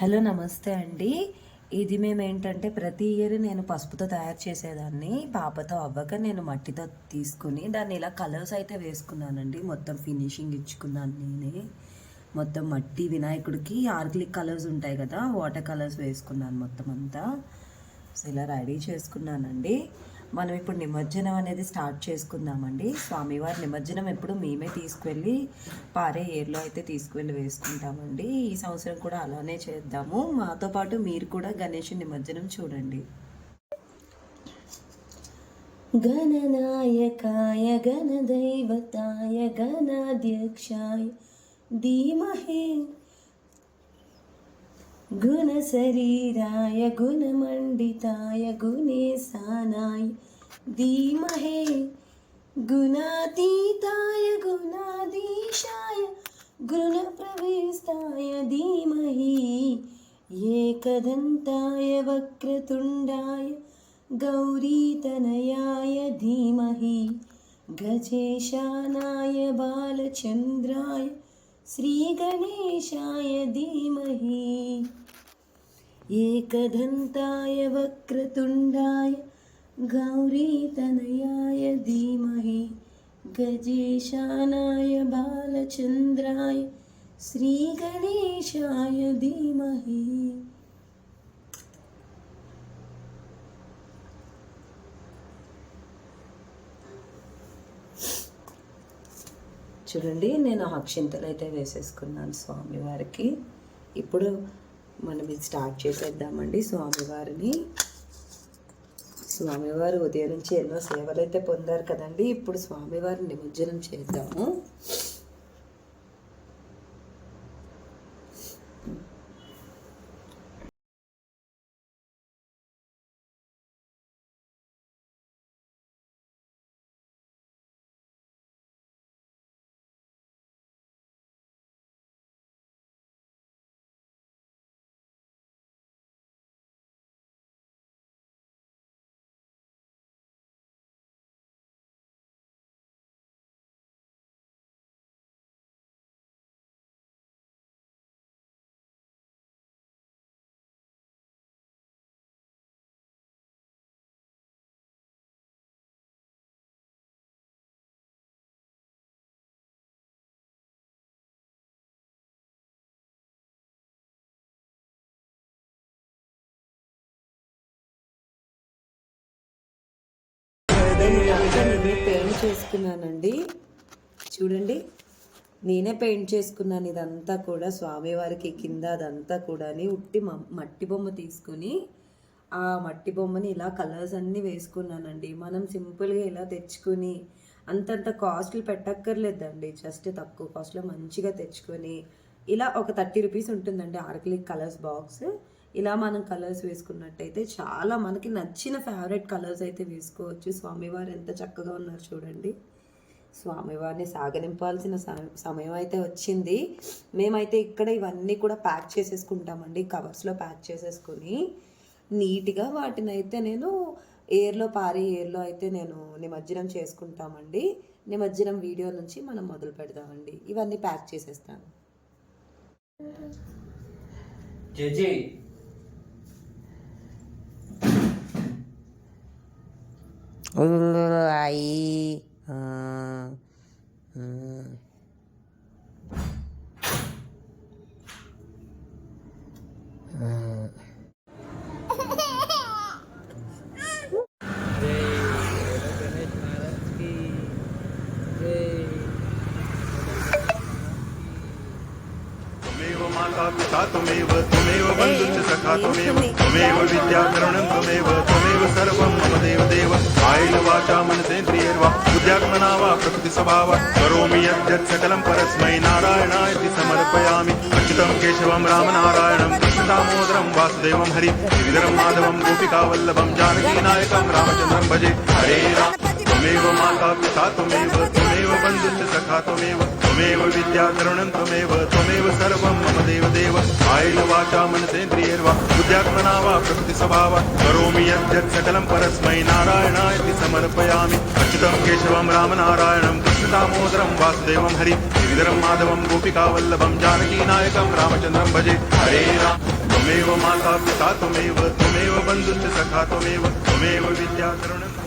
Hello నమస్తే అండి. ఇది మేమేంటంటే ప్రతి ఇయర్ నేను పసుపుతో తయారు చేసేదాన్ని. పాపతో అవ్వక నేను మట్టితో తీసుకుని దాన్ని ఇలా కలర్స్ అయితే వేసుకున్నానండి. మొత్తం ఫినిషింగ్ ఇచ్చుకున్నాను నేనే. మొత్తం మట్టి వినాయకుడికి ఆర్గానిక్ కలర్స్ ఉంటాయి కదా, వాటర్ కలర్స్ వేసుకున్నాను మొత్తం అంతా. సో ఇలా రెడీ చేసుకున్నానండి. మనం ఇప్పుడు నిమజ్జనం అనేది స్టార్ట్ చేసుకుందామండి. స్వామివారి నిమజ్జనం ఎప్పుడు మేమే తీసుకువెళ్ళి పారే ఏర్లో అయితే తీసుకువెళ్ళి వేసుకుంటామండి. ఈ సంవత్సరం కూడా అలానే చేద్దాము. మాతో పాటు మీరు కూడా గణేష్ నిమజ్జనం చూడండి. గణనాయకాయ గణదైవతాయ గణాధ్యక్షాయ ధీమహి గుణశరీరాయ గుణమండితాయ గుణేశానాయ ధీమహే గుణాతీతాయ గుణాధీశాయ గుణప్రవిష్టాయ ధీమహి ఏకదంతాయ వక్రతుండాయ గౌరీతనయాయ ధీమహి గజేశానాయ బాలచంద్రాయ శ్రీగణేశాయ ధీమహి ఏకదంతాయ వక్రతుండాయ గౌరీతనయాయ ధీమహి గజేశానాయ బాలచంద్రాయ శ్రీగణేశాయ ధీమహి. చూడండి, నేను అక్షింతలు అయితే వేసేసుకున్నాను స్వామివారికి. ఇప్పుడు మనం ఇది స్టార్ట్ చేసేద్దామండి. స్వామివారు ఉదయం నుంచి ఎన్నో సేవలు అయితే పొందారు కదండి. ఇప్పుడు స్వామివారిని నిమజ్జనం చేద్దాము. నేనే పెయింట్ చేసుకున్నానండి. చూడండి, నేనే పెయింట్ చేసుకున్నాను ఇదంతా కూడా. స్వామివారికి కింద అదంతా కూడా ఉట్టి మట్టి బొమ్మ తీసుకొని ఆ మట్టి బొమ్మని ఇలా కలర్స్ అన్నీ వేసుకున్నానండి. మనం సింపుల్గా ఇలా తెచ్చుకొని అంతంత కాస్ట్లు పెట్టక్కర్లేదండి. జస్ట్ తక్కువ కాస్ట్లో మంచిగా తెచ్చుకొని ఇలా ఒక 30 రూపీస్ ఉంటుందండి ఆర్గానిక్ కలర్స్ బాక్స్. ఇలా మనం కలర్స్ వేసుకున్నట్టయితే చాలా మనకి నచ్చిన ఫేవరెట్ కలర్స్ అయితే వేసుకోవచ్చు. స్వామివారు ఎంత చక్కగా ఉన్నారు చూడండి. స్వామివారిని సాగనింపాల్సిన సమయం అయితే వచ్చింది. మేమైతే ఇక్కడ ఇవన్నీ కూడా ప్యాక్ చేసేసుకుంటామండి. కవర్స్లో ప్యాక్ చేసేసుకొని నీట్గా వాటిని అయితే నేను పారే ఏర్లో అయితే నేను నిమజ్జనం చేసుకుంటామండి. నిమజ్జనం వీడియో నుంచి మనం మొదలు పెడదామండి. ఇవన్నీ ప్యాక్ చేసేస్తాను. Ai माता पिता त्वमेव त्वमेव बन्धुश्च सखा त्वमेव त्वमेव विद्याकरणं त्वमेव सर्वं मम देव कायेन वाचा मनसेन्द्रियैर्वा बुद्ध्यात्मना वा प्रकृतिस्वभावात् करोमि यद्यत् सकलं परस्मै नारायणायति समर्पयामि. अच्युतं केशवं रामनारायणं कृष्णदामोदरं वासुदेवं हरि गिरिधरं माधवं गोपिकावल्लभं जानकीनायकं रामचन्द्रं भजे. हरे राम. त्वमेव माता पिता त्वमेव बन्धुश्च सखा त्वमेव विद्याकरणं त्वमेव सर्वं मम देव कायेन वाचा मनसेन्द्रियैर्वा बुद्ध्यात्मना वा प्रकृतिस्वभावात् करोमि यद्यत् सकलं परस्मै नारायणायति समर्पयामि. अच्युतं केशवं रामनारायणं कृष्णदामोदरं वासुदेवं हरि गिरिधरं माधवं गोपिकावल्लभं जानकीनायकं रामचन्द्रं भजे. हरे राम. माता पिता त्वमेव बन्धुश्च सखा त्वमेव विद्या करुणं